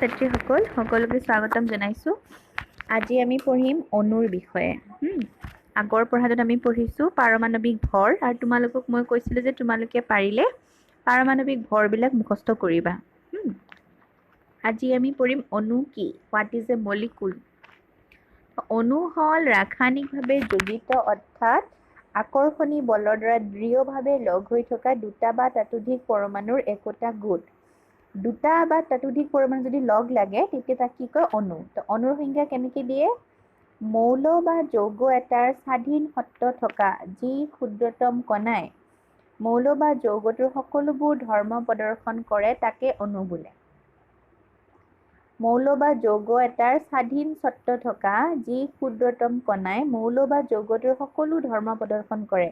ছাত্ৰীসকল সকলোকে স্বাগতম জনাইছোঁ। আজি আমি পঢ়িম অণুৰ বিষয়ে। আগৰ পঢ়াটোত আমি পঢ়িছোঁ পাৰমাণৱিক ভৰ, আৰু তোমালোকক মই কৈছিলোঁ যে তোমালোকে পাৰিলে পাৰমাণৱিক ভৰবিলাক মুখস্থ কৰিবা। আজি আমি পঢ়িম অণু কি, হোৱাট ইজ এ মলিকুল। অণু হ'ল ৰাসায়নিকভাৱে যোজিত অৰ্থাৎ আকৰ্ষণী বলৰ দ্বাৰা দৃঢ়ভাৱে লগ হৈ থকা দুটা বা ততোধিক পৰমাণুৰ একোটা গোট। দুটা বা ততোধিক পৰমাণু যদি লগ লাগে তেতিয়া তাক কি কয় অণু। তো অণুৰ সংজ্ঞা কেনেকৈ দিয়ে? মৌল বা যৌগ এটাৰ স্বাধীন সত্ত্ব থকা যি ক্ষুদ্ৰতম কণাই মৌল বা যৌগটোৰ সকলোবোৰ ধৰ্ম প্ৰদৰ্শন কৰে তাকে অণু বোলে। মৌল বা যৌগ এটাৰ স্বাধীন সত্ত্ব থকা যি ক্ষুদ্ৰতম কণাই মৌল বা যৌগটোৰ সকলো ধৰ্ম প্ৰদৰ্শন কৰে,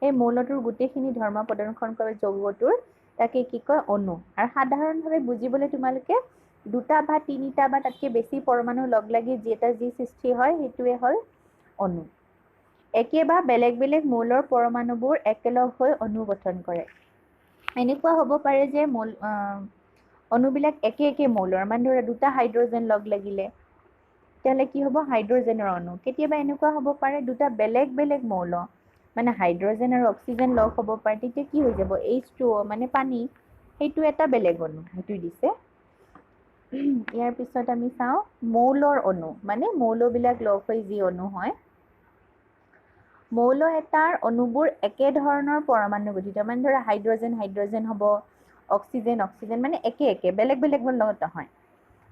এই মৌলটোৰ গোটেইখিনি ধৰ্ম প্ৰদৰ্শন কৰে যৌগটোৰ, তাকে কি কয় অণু। আৰু সাধাৰণভাৱে বুজিবলৈ তোমালোকে দুটা বা তিনিটা বা তাতকৈ বেছি পৰমাণু লগ লাগি যি সৃষ্টি হয় সেইটোৱে হ'ল অণু। একে বা বেলেগ বেলেগ মৌলৰ পৰমাণুবোৰ একেলগ হৈ অণু গঠন কৰে। এনেকুৱা হ'ব পাৰে যে অণুবিলাক একে মৌলৰ, মানে ধৰা দুটা হাইড্ৰজেন লগ লাগিলে তেতিয়াহ'লে কি হ'ব হাইড্ৰজেনৰ অণু। কেতিয়াবা এনেকুৱা হ'ব পাৰে দুটা বেলেগ বেলেগ মৌল, মানে হাইড্ৰজেন আৰু অক্সিজেন লগ হ'ব পাৰে, তেতিয়া কি হৈ যাব H2O মানে পানী, সেইটো এটা বেলেগ অণু, সেইটো দিছে। ইয়াৰ পিছত আমি চাওঁ মৌলৰ অণু, মানে মৌলবিলাক লগ হৈ যি অণু হয়। মৌল এটাৰ অণুবোৰ একে ধৰণৰ পৰমাণু গঠিত, মানে ধৰা হাইড্ৰজেন হাইড্ৰজেন হ'ব, অক্সিজেন অক্সিজেন, মানে একে বেলেগ বেলেগ লগত নহয়।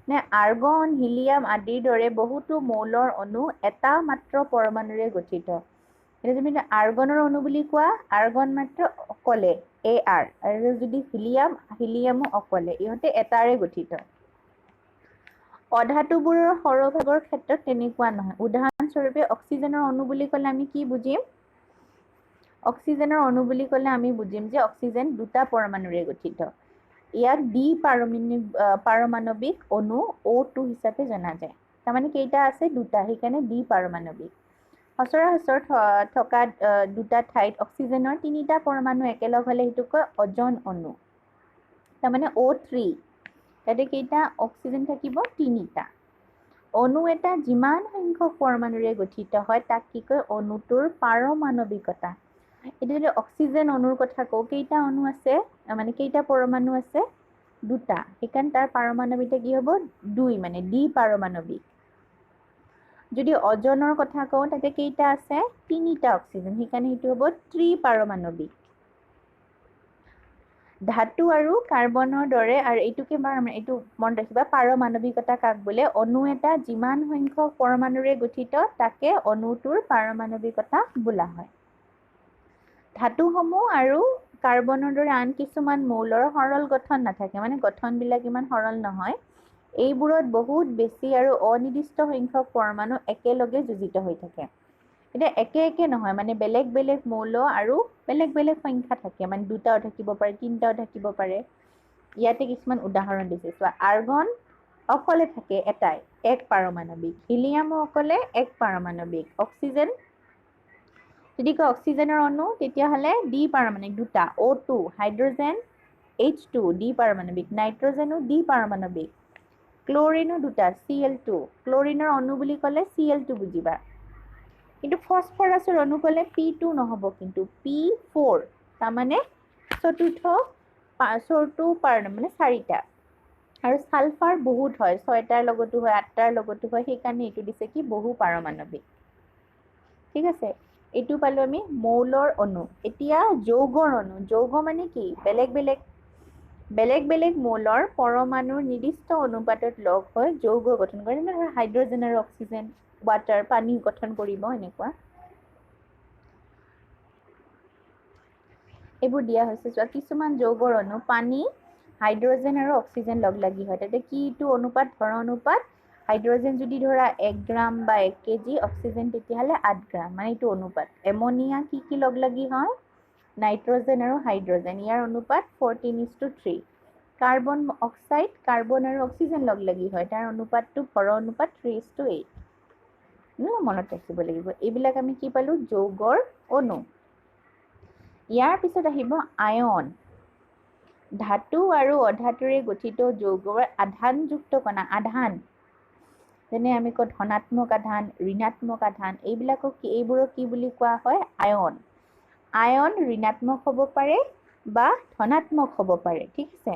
নে আৰ্গন হিলিয়াম আদিৰ দৰে বহুতো মৌলৰ অণু এটা মাত্ৰ পৰমাণুৰে গঠিত। এতিয়া তুমি আৰ্গনৰ অণু বুলি কোৱা, আৰ্গন মাত্ৰ অকলে AR, আৰু যদি হিলিয়ামো অকলে, ইহঁতে এটাৰে গঠিত। অধাতুবোৰৰ সৰহভাগৰ ক্ষেত্ৰত তেনেকুৱা নহয়। উদাহৰণস্বৰূপে অক্সিজেনৰ অণু বুলি ক'লে আমি কি বুজিম? অক্সিজেনৰ অণু বুলি ক'লে আমি বুজিম যে অক্সিজেন দুটা পৰমাণুৰে গঠিত। ইয়াক পাৰমাণৱিক অণু O2 হিচাপে জনা যায়। তাৰমানে কেইটা আছে? দুটা, সেইকাৰণে পাৰমাণৱিক। সচৰাচৰ থকা দুটা ঠাইত অক্সিজেনৰ তিনিটা পৰমাণু একেলগ হ'লে সেইটো কয় অজন অণু। তাৰমানে O3, তাতে কেইটা অক্সিজেন থাকিব? তিনিটা। অণু এটা যিমান সংখ্যক পৰমাণুৰে গঠিত হয় তাক কি কয়? অণুটোৰ পাৰমাণৱিকতা। এতিয়া যদি অক্সিজেন অণুৰ কথা কওঁ, কেইটা অণু আছে, মানে কেইটা পৰমাণু আছে? দুটা, সেইকাৰণে তাৰ পাৰমাণৱিকতা কি হ'ব? 2, মানে পাৰমাণৱিক। যদি অজনৰ কথা কওঁ তাতে কেইটা আছে? তিনিটা অক্সিজেন, সেইকাৰণে সেইটো হ'ব ত্ৰিপাৰমাণৱিক। ধাতু আৰু কাৰ্বনৰ দৰে, আৰু এইটো মনত ৰাখিবা, পাৰমাণৱিকতা কাক বোলে? অণু এটা যিমান সংখ্যক পৰমাণুৰে গঠিত তাকে অণুটোৰ পাৰমাণৱিকতা বোলা হয়। ধাতুসমূহ আৰু কাৰ্বনৰ দৰে আন কিছুমান মৌলৰ সৰল গঠন নাথাকে, মানে গঠনবিলাক ইমান সৰল নহয়। এইবোৰত বহুত বেছি আৰু অনিৰ্দিষ্ট সংখ্যক পৰমাণু একেলগে যোজিত হৈ থাকে। এতিয়া একে নহয়, মানে বেলেগ বেলেগ মৌল আৰু বেলেগ বেলেগ সংখ্যা থাকে, মানে দুটাও থাকিব পাৰে, তিনিটাও থাকিব পাৰে। ইয়াতে কিছুমান উদাহৰণ দিছে চোৱা। আৰ্গন অকলে থাকে এটাই, এক পাৰমাণৱিক। হিলিয়ামো অকলে এক পাৰমাণৱিক। অক্সিজেন যদি কয় অক্সিজেনৰ অণু তেতিয়াহ'লে পাৰমাণৱিক দুটা, O2। হাইড্ৰজেন H2 পাৰমাণৱিক। নাইট্ৰজেনো পাৰমাণৱিক। ক্লৰিনো দুটা, Cl2। ক্লৰিনৰ অণু বুলি ক'লে Cl2 বুজিবা। কিন্তু ফচফৰাছৰ অণু ক'লে P2 নহ'ব, কিন্তু P4, তাৰমানে চতুৰ্থ মানে 4টা। আৰু ছালফাৰ বহুত হয়, 6টাৰ লগতো হয়, 8টাৰ লগতো হয়, সেইকাৰণে এইটো দিছে কি? বহু পাৰমাণৱিক। ঠিক আছে, এইটো পালো আমি মৌলৰ অণু। এতিয়া যৌগৰ অণু। যৌগ মানে কি? বেলেগ বেলেগ মৌলৰ পৰমাণুৰ নিৰ্দিষ্ট অনুপাতত লগ হৈ যৌগ গঠন কৰে, যেনে ধৰা হাইড্ৰজেন আৰু অক্সিজেন, ৱাটাৰ, পানী গঠন কৰিব, এনেকুৱা। এইবোৰ দিয়া হৈছে চোৱা। কিছুমান যৌগৰ অণু পানী, হাইড্ৰজেন আৰু অক্সিজেন লগ লাগি হয়, তাতে কিটো অনুপাত? ভৰ অনুপাত। হাইড্ৰজেন যদি ধৰা 1 গ্ৰাম বা 1 কেজি, অক্সিজেন তেতিয়াহ'লে 8 গ্ৰাম, মানে এইটো অনুপাত। এমনিয়া কি লগ লাগি হয়? নাইট্ৰজেন আৰু হাইড্ৰজেন, ইয়াৰ অনুপাত 14:3। কাৰ্বন অক্সাইড, কাৰ্বন আৰু অক্সিজেন লগ লাগি হয়, তাৰ অনুপাতটো ভৰ অনুপাত 3:8। মনত ৰাখিব লাগিব। এইবিলাক আমি কি পালো? যৌগৰ অণু। ইয়াৰ পিছত আহিব আয়ন। ধাতু আৰু অধাতুৰে গঠিত যৌগৰ আধানযুক্ত কণা আধান যেনে আমি কওঁ ধনাত্মক আধান ঋণাত্মক আধান এইবোৰক কি বুলি কোৱা হয় আয়ন আয়ন ঋণাত্মক হ'ব পাৰে বা ধনাত্মক হ'ব পাৰে ঠিক আছে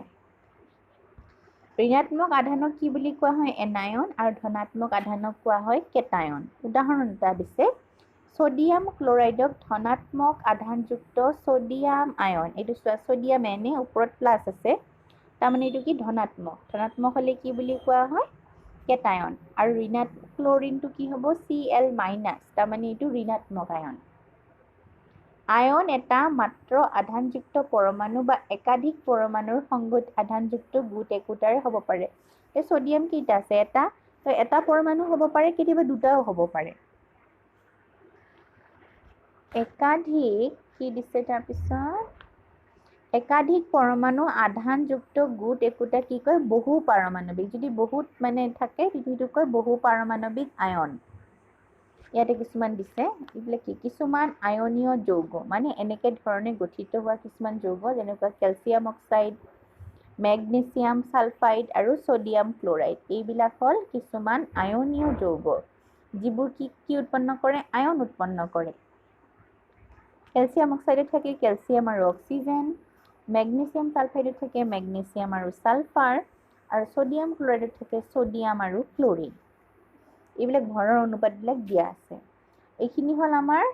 ঋণাত্মক আধানক কি বুলি কোৱা হয় এনায়ন আৰু ধনাত্মক আধানক কোৱা হয় কেটায়ন উদাহৰণ এটা দিছে সোডিয়াম ক্লোৰাইডক ধনাত্মক আধানযুক্ত সোডিয়াম আয়ন এইটো সোডিয়াম এনে ওপৰত প্লাছ আছে তাৰমানে এইটো কি ধনাত্মক হলে কি বুলি কোৱা হয় কেটায়ন আৰু ঋণাত্মক ক্লোৰিনটো কি হ'ব Cl মাইনাছ তাৰমানে এইটো ঋণাত্মক আয়ন আয়ন এটা মাত্ৰ আধানযুক্ত পৰমাণু বা একাধিক পৰমাণুৰ সংগত আধানযুক্ত গোট একোটাৰে হ'ব পাৰে এই সোডিয়াম কেইটা আছে এটা পৰমাণু হ'ব পাৰে কেতিয়াবা দুটাও হ'ব পাৰে একাধিক কি দিছে তাৰপিছত একাধিক পৰমাণু আধানযুক্ত গোট একোটা কি কয় বহু পাৰমাণৱিক যদি বহুত মানে থাকে সেইটো কয় বহু পাৰমাণৱিক আয়ন ইয়াতে কিছুমান দিছে এইবিলাক কি কিছুমান আয়নীয় যৌগ মানে এনেকে ধৰণে গঠিত হোৱা কিছুমান যৌগ যেনেকুৱা কেলছিয়াম অক্সাইড মেগনেছিয়াম সালফাইড আৰু সোডিয়াম ক্লোৰাইড এইবিলাক হ'ল কিছুমান আয়নীয় যৌগ যিবোৰ কি উৎপন্ন কৰে আয়ন উৎপন্ন কৰে কেলছিয়াম অক্সাইডত থাকে কেলছিয়াম আৰু অক্সিজেন মেগনেছিয়াম সালফাইডত থাকে মেগনেছিয়াম আৰু সালফাৰ আৰু সোডিয়াম ক্লোৰাইডত থাকে সোডিয়াম আৰু ক্লোৰিন এইবিলাক ভৰৰ অনুপাতবিলাক দিয়া আছে এইখিনি হ'ল আমাৰ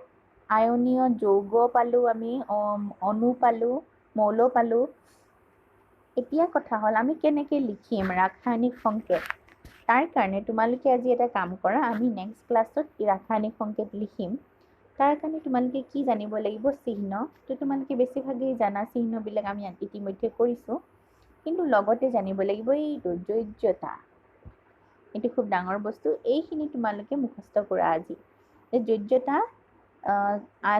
আয়নীয় যৌগ পালো আমি অণু পালো মৌল পালো এতিয়া কথা হ'ল আমি কেনেকৈ লিখিম ৰাসায়নিক সংকেত তাৰ কাৰণে তোমালোকে আজি এটা কাম কৰা আমি নেক্সট ক্লাছত ৰাসায়নিক সংকেত লিখিম তাৰ কাৰণে তোমালোকে কি জানিব লাগিব চিহ্ন তো তোমালোকে বেছিভাগেই জানা চিহ্নবিলাক আমি ইতিমধ্যে কৰিছোঁ কিন্তু লগতে জানিব লাগিব এইটো যোজ্যতা এইটো খুব ডাঙৰ বস্তু এইখিনি তোমালোকে মুখস্থ কৰা আজি এই যোজ্যতা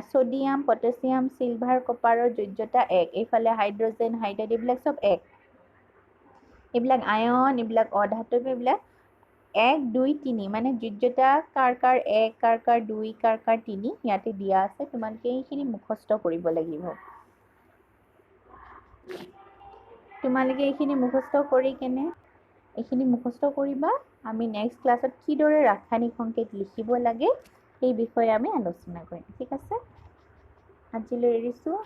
সোডিয়াম পটাছিয়াম চিলভাৰ কপাৰৰ যোজ্যতা 1 এইফালে হাইড্ৰজেন হাইড্ৰাইড এইবিলাক চব 1 এইবিলাক আয়ন এইবিলাক অধাতু এইবিলাক 1 2 3 মানে যোজ্যতা কাৰ 1 কাৰ 2 কাৰ 3 ইয়াতে দিয়া আছে তোমালোকে এইখিনি মুখস্থ কৰিব লাগিব তোমালোকে এইখিনি মুখস্থ কৰি কেনে এইখিনি মুখস্থ কৰিবা আমি নেক্সট ক্লাছত কিদৰে ৰাসায়নিক সংকেত লিখিব লাগে সেই বিষয়ে আমি আলোচনা কৰিম ঠিক আছে আজিলৈ এৰিছোঁ